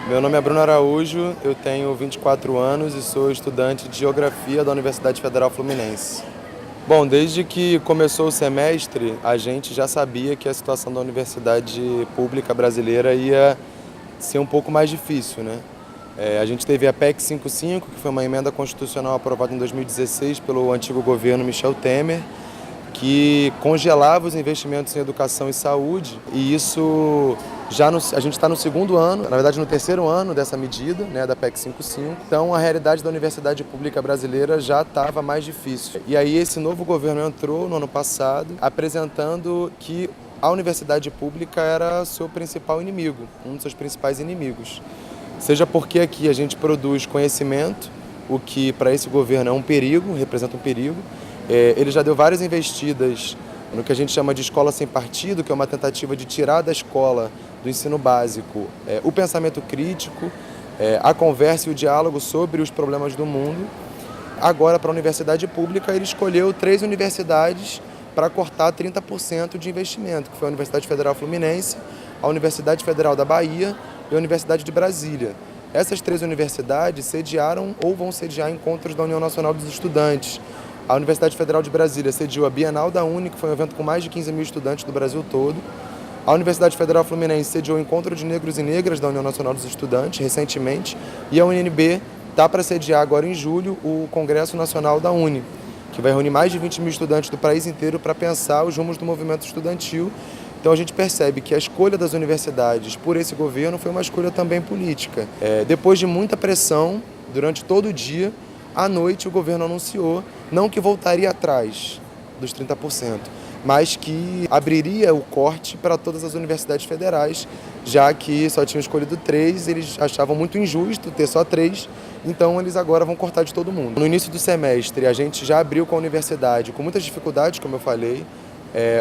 Meu nome é Bruno Araújo, eu tenho 24 anos e sou estudante de Geografia da Universidade Federal Fluminense. Bom, desde que começou o semestre, a gente já sabia que a situação da universidade pública brasileira ia ser um pouco mais difícil, né? A gente teve a PEC 55, que foi uma emenda constitucional aprovada em 2016 pelo antigo governo Michel Temer, que congelava os investimentos em educação e saúde, e isso a gente está no segundo ano, na verdade no terceiro ano dessa medida, né, da PEC 55, então a realidade da universidade pública brasileira já estava mais difícil. E aí esse novo governo entrou no ano passado, apresentando que a universidade pública era seu principal inimigo, um dos seus principais inimigos. Seja porque aqui a gente produz conhecimento, o que para esse governo é um perigo, representa um perigo. Ele já deu várias investidas no que a gente chama de escola sem partido, que é uma tentativa de tirar da escola, do ensino básico, o pensamento crítico, a conversa e o diálogo sobre os problemas do mundo. Agora, para a universidade pública, ele escolheu 3 universidades para cortar 30% de investimento, que foi a Universidade Federal Fluminense, a Universidade Federal da Bahia e a Universidade de Brasília. Essas 3 universidades sediaram ou vão sediar encontros da União Nacional dos Estudantes. A Universidade Federal de Brasília sediou a Bienal da Uni, que foi um evento com mais de 15 mil estudantes do Brasil todo. A Universidade Federal Fluminense sediou o Encontro de Negros e Negras da União Nacional dos Estudantes, recentemente. E a UNB está para sediar agora em julho o Congresso Nacional da Uni, que vai reunir mais de 20 mil estudantes do país inteiro para pensar os rumos do movimento estudantil. Então a gente percebe que a escolha das universidades por esse governo foi uma escolha também política. Depois de muita pressão, durante todo o dia, à noite o governo anunciou, não que voltaria atrás dos 30%, mas que abriria o corte para todas as universidades federais, já que só tinham escolhido 3, eles achavam muito injusto ter só 3, então eles agora vão cortar de todo mundo. No início do semestre, a gente já abriu com a universidade, com muitas dificuldades, como eu falei.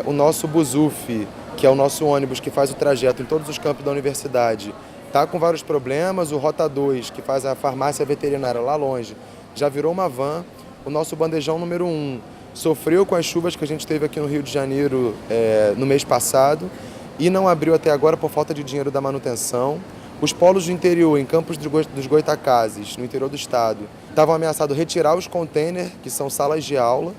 O nosso Busuf, que é o nosso ônibus que faz o trajeto em todos os campos da universidade, está com vários problemas. O Rota 2, que faz a farmácia veterinária lá longe, já virou uma van. O nosso bandejão número 1 sofreu com as chuvas que a gente teve aqui no Rio de Janeiro no mês passado e não abriu até agora por falta de dinheiro da manutenção. Os polos do interior, em Campos dos Goytacazes, no interior do estado, estavam ameaçados retirar os containers, que são salas de aula,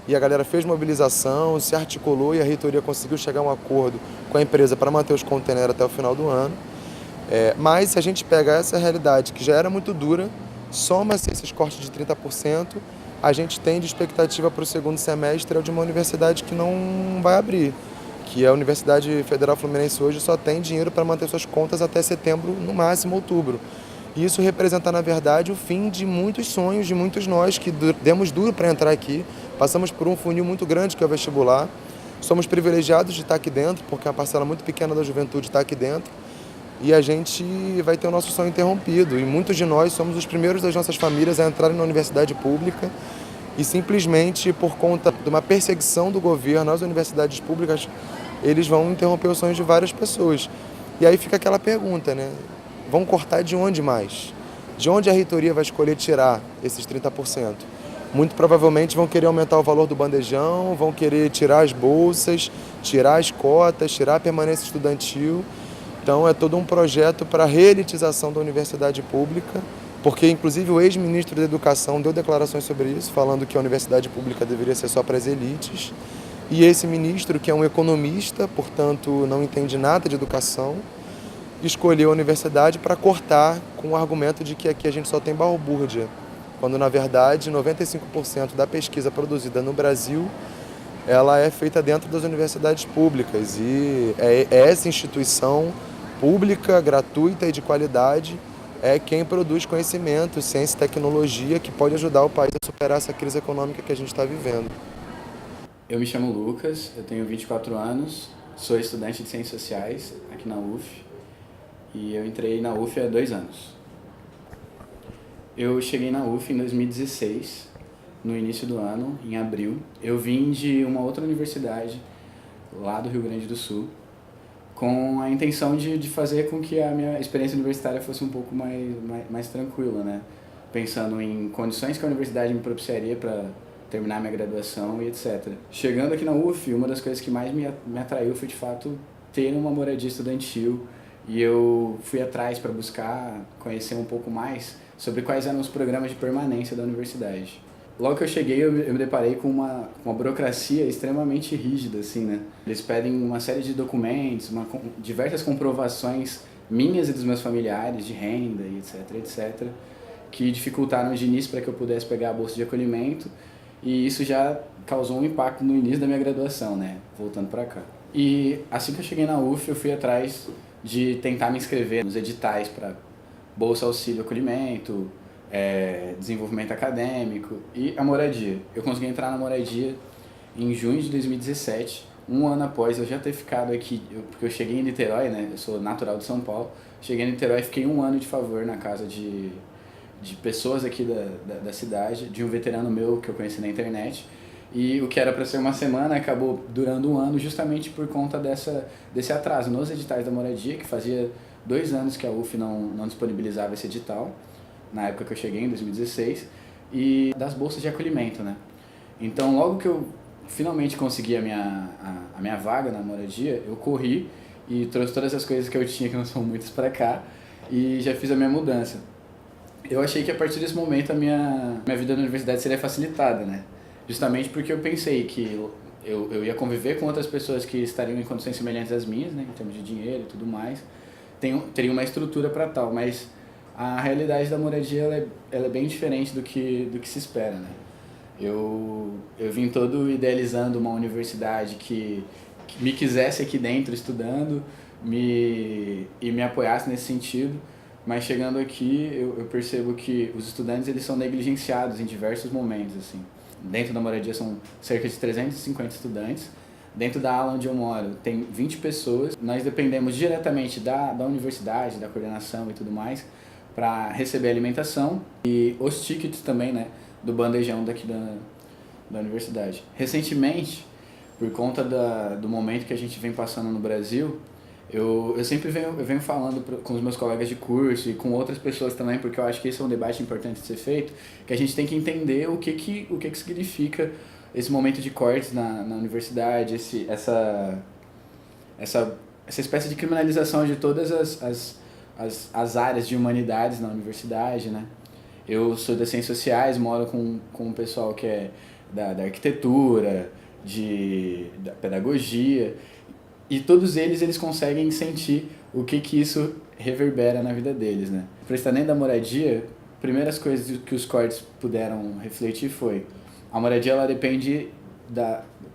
e a galera fez mobilização, se articulou e a reitoria conseguiu chegar a um acordo com a empresa para manter os containers até o final do ano. Mas se a gente pega essa realidade, que já era muito dura, soma-se esses cortes de 30%, a gente tem de expectativa para o segundo semestre de uma universidade que não vai abrir, que a Universidade Federal Fluminense hoje só tem dinheiro para manter suas contas até setembro, no máximo outubro. E isso representa, na verdade, o fim de muitos sonhos, de muitos nós que demos duro para entrar aqui, passamos por um funil muito grande que é o vestibular, somos privilegiados de estar aqui dentro, porque uma parcela muito pequena da juventude está aqui dentro, e a gente vai ter o nosso sonho interrompido. E muitos de nós somos os primeiros das nossas famílias a entrarem na universidade pública e simplesmente por conta de uma perseguição do governo às universidades públicas, eles vão interromper os sonhos de várias pessoas. E aí fica aquela pergunta, né? Vão cortar de onde mais? De onde a reitoria vai escolher tirar esses 30%? Muito provavelmente vão querer aumentar o valor do bandejão, vão querer tirar as bolsas, tirar as cotas, tirar a permanência estudantil. Então é todo um projeto para a reelitização da universidade pública, porque inclusive o ex-ministro da Educação deu declarações sobre isso, falando que a universidade pública deveria ser só para as elites. E esse ministro, que é um economista, portanto não entende nada de educação, escolheu a universidade para cortar com o argumento de que aqui a gente só tem balbúrdia, quando na verdade 95% da pesquisa produzida no Brasil ela é feita dentro das universidades públicas, e essa instituição pública, gratuita e de qualidade é quem produz conhecimento, ciência e tecnologia que pode ajudar o país a superar essa crise econômica que a gente está vivendo. Eu me chamo Lucas, eu tenho 24 anos, sou estudante de Ciências Sociais aqui na UF e eu entrei na UF há 2 anos. Eu cheguei na UF em 2016, no início do ano, em abril. Eu vim de uma outra universidade, lá do Rio Grande do Sul, com a intenção de fazer com que a minha experiência universitária fosse um pouco mais tranquila, né? Pensando em condições que a universidade me propiciaria para terminar minha graduação e etc. Chegando aqui na UF, uma das coisas que mais me atraiu foi, de fato, ter uma moradia estudantil e eu fui atrás para buscar conhecer um pouco mais sobre quais eram os programas de permanência da universidade. Logo que eu cheguei, eu me deparei com uma burocracia extremamente rígida, assim, né? Eles pedem uma série de documentos, diversas comprovações minhas e dos meus familiares, de renda, e etc, que dificultaram de início para que eu pudesse pegar a bolsa de acolhimento, e isso já causou um impacto no início da minha graduação, né? Voltando para cá. E assim que eu cheguei na UF, eu fui atrás de tentar me inscrever nos editais para bolsa, auxílio, acolhimento, desenvolvimento acadêmico e a moradia. Eu consegui entrar na moradia em junho de 2017, um ano após eu já ter ficado aqui, porque eu cheguei em Niterói, né? Eu sou natural de São Paulo, cheguei em Niterói e fiquei um ano de favor na casa de pessoas aqui da cidade, de um veterano meu que eu conheci na internet, e o que era para ser uma semana acabou durando um ano justamente por conta desse atraso nos editais da moradia, que fazia 2 anos que a UF não disponibilizava esse edital, na época que eu cheguei, em 2016, e das bolsas de acolhimento, né? Então, logo que eu finalmente consegui a minha vaga na moradia, eu corri e trouxe todas as coisas que eu tinha, que não são muitas, para cá, e já fiz a minha mudança. Eu achei que a partir desse momento a minha vida na universidade seria facilitada, né? Justamente porque eu pensei que eu ia conviver com outras pessoas que estariam em condições semelhantes às minhas, né? Em termos de dinheiro e tudo mais. Teria uma estrutura para tal, mas a realidade da moradia ela é bem diferente do que se espera, né? Eu vim todo idealizando uma universidade que me quisesse aqui dentro estudando e me apoiasse nesse sentido, mas chegando aqui eu percebo que os estudantes eles são negligenciados em diversos momentos, assim. Dentro da moradia são cerca de 350 estudantes. Dentro da ala onde eu moro tem 20 pessoas. Nós dependemos diretamente da universidade, da coordenação e tudo mais, para receber alimentação e os tickets também, né, do bandejão daqui da universidade. Recentemente, por conta do momento que a gente vem passando no Brasil, eu sempre venho falando com os meus colegas de curso e com outras pessoas também, porque eu acho que esse é um debate importante de ser feito, que a gente tem que entender o que significa esse momento de cortes na universidade, essa espécie de criminalização de todas as áreas de humanidades na universidade, né? Eu sou das ciências sociais, moro com um pessoal que é da arquitetura, da pedagogia, e todos eles conseguem sentir o que isso reverbera na vida deles, né? Para estar dentro da moradia, primeiras coisas que os cortes puderam refletir foi: a moradia ela depende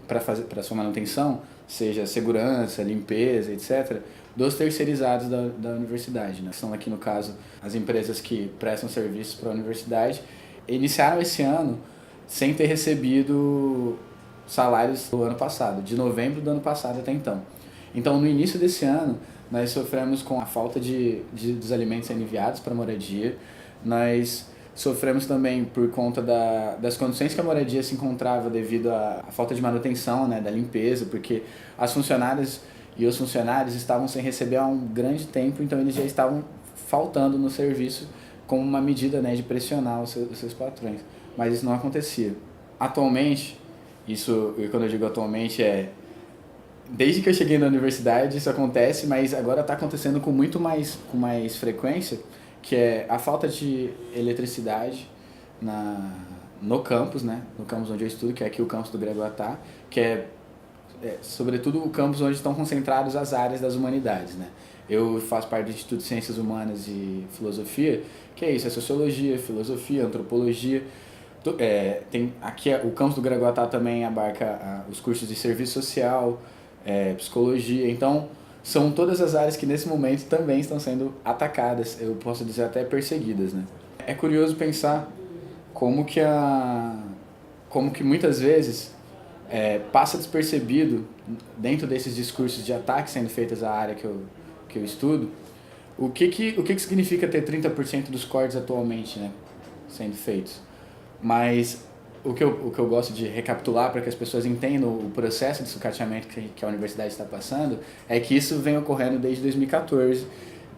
para sua manutenção, seja segurança, limpeza, etc., dos terceirizados da universidade, né? São aqui no caso as empresas que prestam serviços para a universidade. Iniciaram esse ano sem ter recebido salários do ano passado, de novembro do ano passado até então. Então, no início desse ano, nós sofremos com a falta dos alimentos sendo enviados para a moradia. Nós sofremos também por conta das condições que a moradia se encontrava devido à falta de manutenção, né, da limpeza, porque as funcionárias e os funcionários estavam sem receber há um grande tempo, então eles já estavam faltando no serviço como uma medida, né, de pressionar os seus patrões. Mas isso não acontecia. Atualmente, isso, e quando eu digo atualmente, desde que eu cheguei na universidade isso acontece, mas agora está acontecendo com com mais frequência, que é a falta de eletricidade no campus, né? No campus onde eu estudo, que é aqui o campus do Gregoatá, que é sobretudo o campus onde estão concentradas as áreas das humanidades, né? Eu faço parte do Instituto de Ciências Humanas e Filosofia, que é isso, é sociologia, filosofia, antropologia. Aqui o campus do Gregoatá também abarca os cursos de serviço social, psicologia. Então, são todas as áreas que nesse momento também estão sendo atacadas, eu posso dizer até perseguidas, né? É curioso pensar como que muitas vezes passa despercebido dentro desses discursos de ataque sendo feitos à área que eu estudo, o que significa ter 30% dos cortes atualmente, né, sendo feitos. Mas o que eu gosto de recapitular para que as pessoas entendam o processo de sucateamento que a universidade está passando é que isso vem ocorrendo desde 2014,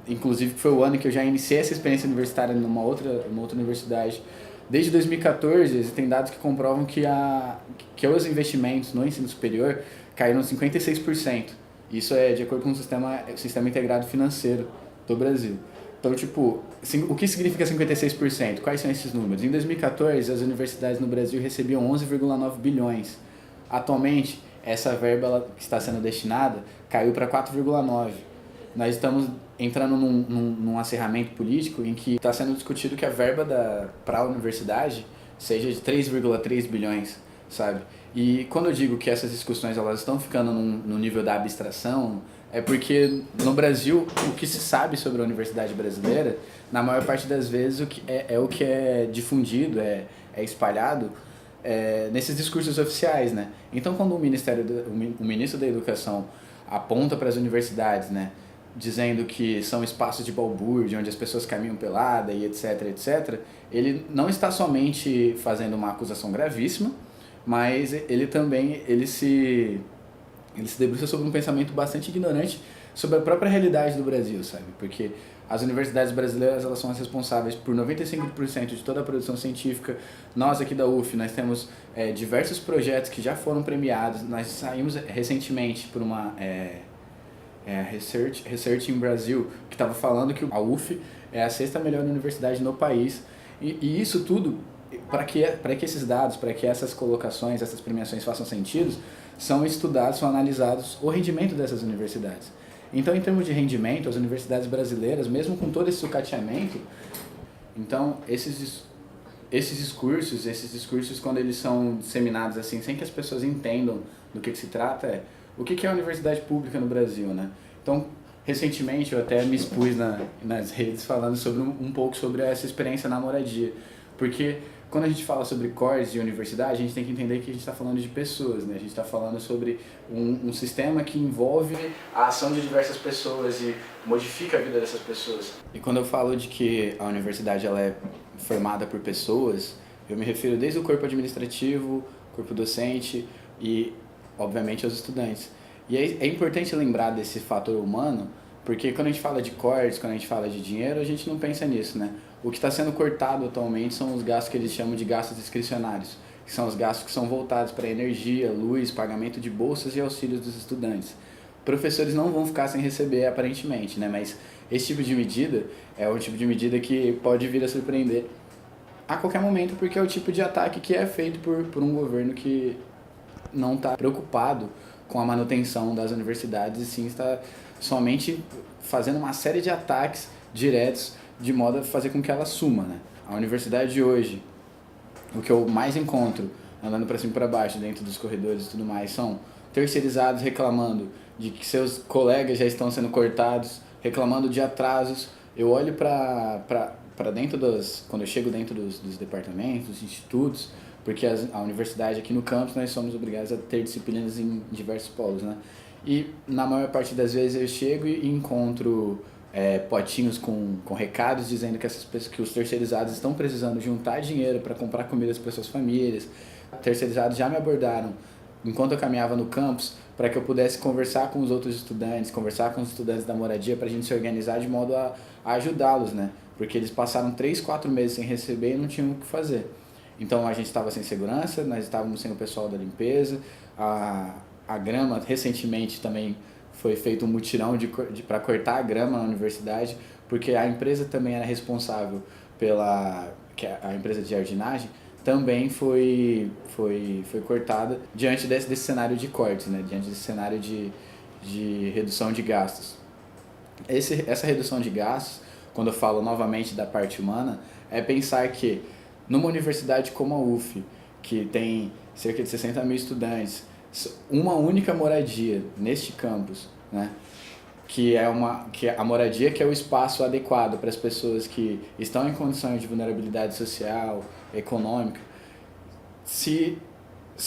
inclusive foi o ano que eu já iniciei essa experiência universitária numa outra universidade. Desde 2014, existem dados que comprovam que os investimentos no ensino superior caíram 56% Isso é de acordo com o sistema integrado financeiro do Brasil. Então, tipo, o que significa 56%? Quais são esses números? Em 2014, as universidades no Brasil recebiam 11,9 bilhões. Atualmente, essa verba que está sendo destinada caiu para 4,9. Nós estamos entrando num acerramento político em que está sendo discutido que a verba para a universidade seja de 3,3 bilhões, sabe? E quando eu digo que essas discussões elas estão ficando no nível da abstração, é porque no Brasil o que se sabe sobre a universidade brasileira, na maior parte das vezes o que é difundido, é espalhado nesses discursos oficiais, né? Então quando o ministro da Educação aponta para as universidades, né, dizendo que são espaços de balbúrdia, onde as pessoas caminham pelada e etc, etc, ele não está somente fazendo uma acusação gravíssima, mas ele se debruça sobre um pensamento bastante ignorante sobre a própria realidade do Brasil, sabe? Porque as universidades brasileiras elas são as responsáveis por 95% de toda a produção científica. Nós aqui da UF, nós temos diversos projetos que já foram premiados. Nós saímos recentemente por uma Research in Brasil, que estava falando que a UF é a 6ª melhor universidade no país. E isso tudo, para que esses dados, para que essas colocações, essas premiações façam sentido, são estudados, são analisados o rendimento dessas universidades. Então, em termos de rendimento, as universidades brasileiras, mesmo com todo esse sucateamento, então, esses discursos, quando eles são disseminados assim, sem que as pessoas entendam do que se trata, o que é a universidade pública no Brasil, né? Então, recentemente, eu até me expus nas redes falando um pouco sobre essa experiência na moradia, porque quando a gente fala sobre cores de universidade, a gente tem que entender que a gente está falando de pessoas, né? A gente está falando sobre um sistema que envolve a ação de diversas pessoas e modifica a vida dessas pessoas. E quando eu falo de que a universidade ela é formada por pessoas, eu me refiro desde o corpo administrativo, corpo docente e, obviamente, aos estudantes. E é importante lembrar desse fator humano, porque quando a gente fala de cortes, quando a gente fala de dinheiro, a gente não pensa nisso, né? O que está sendo cortado atualmente são os gastos que eles chamam de gastos discricionários, que são os gastos que são voltados para energia, luz, pagamento de bolsas e auxílios dos estudantes. Professores não vão ficar sem receber, aparentemente, né? Mas esse tipo de medida é um tipo de medida que pode vir a surpreender a qualquer momento, porque é o tipo de ataque que é feito por um governo que não está preocupado com a manutenção das universidades e sim está somente fazendo uma série de ataques diretos de modo a fazer com que ela suma, né? A universidade de hoje, o que eu mais encontro andando para cima e para baixo dentro dos corredores e tudo mais, são terceirizados reclamando de que seus colegas já estão sendo cortados, reclamando de atrasos. Eu olho para dentro quando eu chego dentro dos departamentos, dos institutos, porque a universidade aqui no campus nós somos obrigados a ter disciplinas em diversos polos, né? E na maior parte das vezes eu chego e encontro potinhos com recados dizendo que os terceirizados estão precisando juntar dinheiro para comprar comidas para suas famílias. Terceirizados já me abordaram enquanto eu caminhava no campus para que eu pudesse conversar com os outros estudantes, conversar com os estudantes da moradia para a gente se organizar de modo a ajudá-los, né? Porque eles passaram 3, 4 meses sem receber e não tinham o que fazer. Então a gente estava sem segurança, nós estávamos sem o pessoal da limpeza, a grama recentemente também foi feito um mutirão para cortar a grama na universidade, porque a empresa também era responsável a empresa de jardinagem também foi cortada diante desse cenário de cortes, né? Diante desse cenário de redução de gastos. Essa redução de gastos, quando eu falo novamente da parte humana, é pensar que numa universidade como a UF, que tem cerca de 60 mil estudantes, uma única moradia neste campus, né? Que é a moradia que é o espaço adequado para as pessoas que estão em condições de vulnerabilidade social, econômica. Se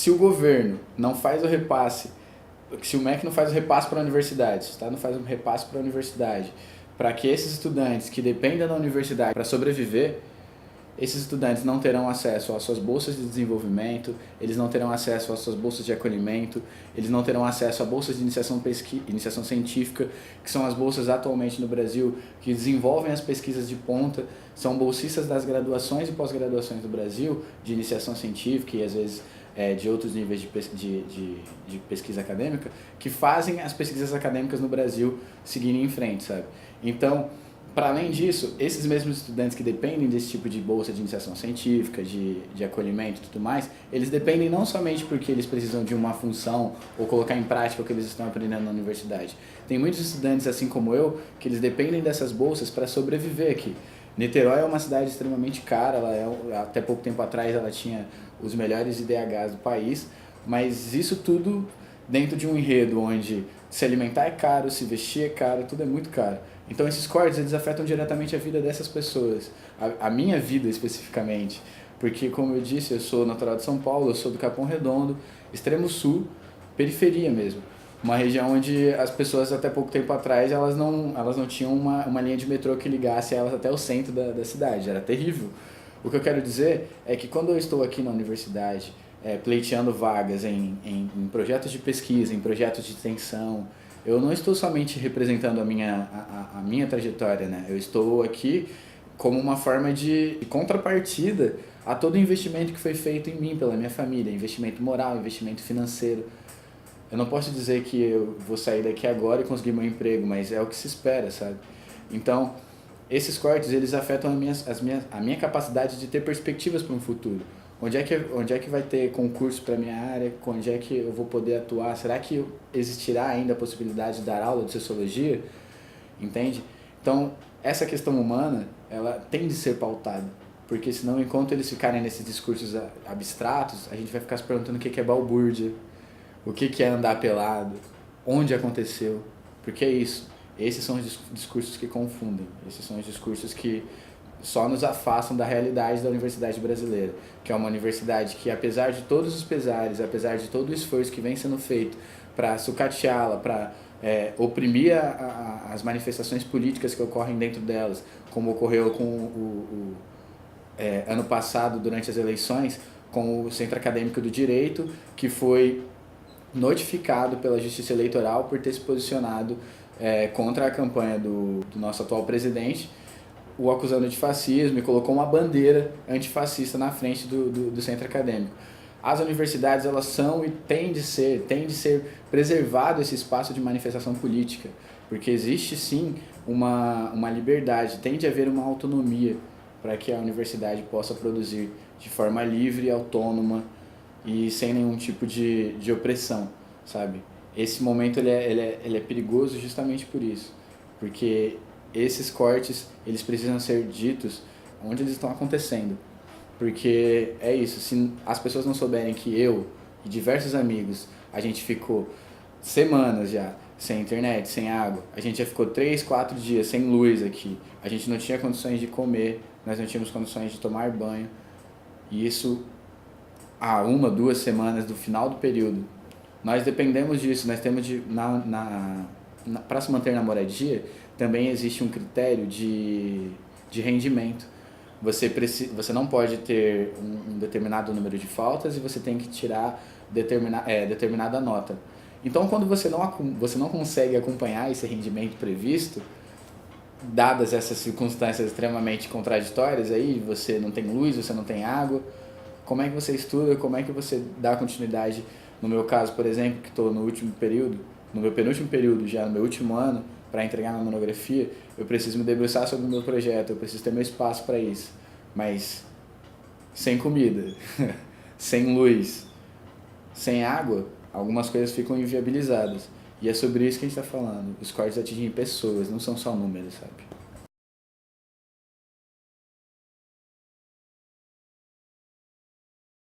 o governo não faz o repasse, se o MEC não faz o repasse para a universidade, se o Estado não faz o repasse para a universidade, para que esses estudantes que dependem da universidade para sobreviver, esses estudantes não terão acesso às suas bolsas de desenvolvimento, eles não terão acesso às suas bolsas de acolhimento, eles não terão acesso a bolsas de iniciação científica, que são as bolsas atualmente no Brasil que desenvolvem as pesquisas de ponta, são bolsistas das graduações e pós-graduações do Brasil, de iniciação científica e às vezes de outros níveis de pesquisa acadêmica, que fazem as pesquisas acadêmicas no Brasil seguirem em frente, sabe? Então, para além disso, esses mesmos estudantes que dependem desse tipo de bolsa de iniciação científica, de acolhimento e tudo mais, eles dependem não somente porque eles precisam de uma função ou colocar em prática o que eles estão aprendendo na universidade. Tem muitos estudantes, assim como eu, que eles dependem dessas bolsas para sobreviver aqui. Niterói é uma cidade extremamente cara, até pouco tempo atrás ela tinha os melhores IDHs do país, mas isso tudo dentro de um enredo onde se alimentar é caro, se vestir é caro, tudo é muito caro. Então esses cortes, eles afetam diretamente a vida dessas pessoas, a minha vida especificamente, porque como eu disse, eu sou natural de São Paulo, eu sou do Capão Redondo, extremo sul, periferia mesmo, uma região onde as pessoas até pouco tempo atrás elas não tinham uma linha de metrô que ligasse elas até o centro da cidade, era terrível. O que eu quero dizer é que quando eu estou aqui na universidade, pleiteando vagas em projetos de pesquisa, em projetos de extensão, eu não estou somente representando a minha trajetória, né? Eu estou aqui como uma forma de contrapartida a todo o investimento que foi feito em mim pela minha família, investimento moral, investimento financeiro. Eu não posso dizer que eu vou sair daqui agora e conseguir meu emprego, mas é o que se espera, sabe? Então, esses cortes, eles afetam a minha capacidade de ter perspectivas para um futuro. Onde é que vai ter concurso para a minha área? Onde é que eu vou poder atuar? Será que existirá ainda a possibilidade de dar aula de sociologia? Entende? Então, essa questão humana, ela tem de ser pautada. Porque senão, enquanto eles ficarem nesses discursos abstratos, a gente vai ficar se perguntando o que é balbúrdia, o que é andar pelado, onde aconteceu. Porque é isso. Esses são os discursos que confundem. Esses são os discursos que só nos afastam da realidade da universidade brasileira, que é uma universidade que, apesar de todos os pesares, apesar de todo o esforço que vem sendo feito para sucateá-la, para oprimir as manifestações políticas que ocorrem dentro delas, como ocorreu com ano passado, durante as eleições, com o Centro Acadêmico do Direito, que foi notificado pela Justiça Eleitoral por ter se posicionado contra a campanha do nosso atual presidente, o acusando de fascismo, e colocou uma bandeira antifascista na frente do centro acadêmico. As universidades, elas são e tem de ser preservado esse espaço de manifestação política, porque existe sim uma liberdade, tem de haver uma autonomia para que a universidade possa produzir de forma livre, autônoma e sem nenhum tipo de opressão, sabe? Esse momento ele é perigoso justamente por isso, porque esses cortes, eles precisam ser ditos onde eles estão acontecendo. Porque é isso, se as pessoas não souberem que eu e diversos amigos, a gente ficou semanas já sem internet, sem água, a gente já ficou 3, 4 dias sem luz aqui, a gente não tinha condições de comer, nós não tínhamos condições de tomar banho, e isso há 1, 2 semanas do final do período. Nós dependemos disso, nós temos para se manter na moradia, também existe um critério de rendimento. Você não pode ter um determinado número de faltas e você tem que tirar determinada nota. Então, quando você não consegue acompanhar esse rendimento previsto, dadas essas circunstâncias extremamente contraditórias, aí você não tem luz, você não tem água, como é que você estuda, como é que você dá continuidade? No meu caso, por exemplo, que estou no último período, no meu penúltimo período já, no meu último ano, para entregar minha monografia, eu preciso me debruçar sobre o meu projeto, eu preciso ter meu espaço para isso. Mas sem comida, sem luz, sem água, algumas coisas ficam inviabilizadas. E é sobre isso que a gente está falando. Os cortes atingem pessoas, não são só números, sabe?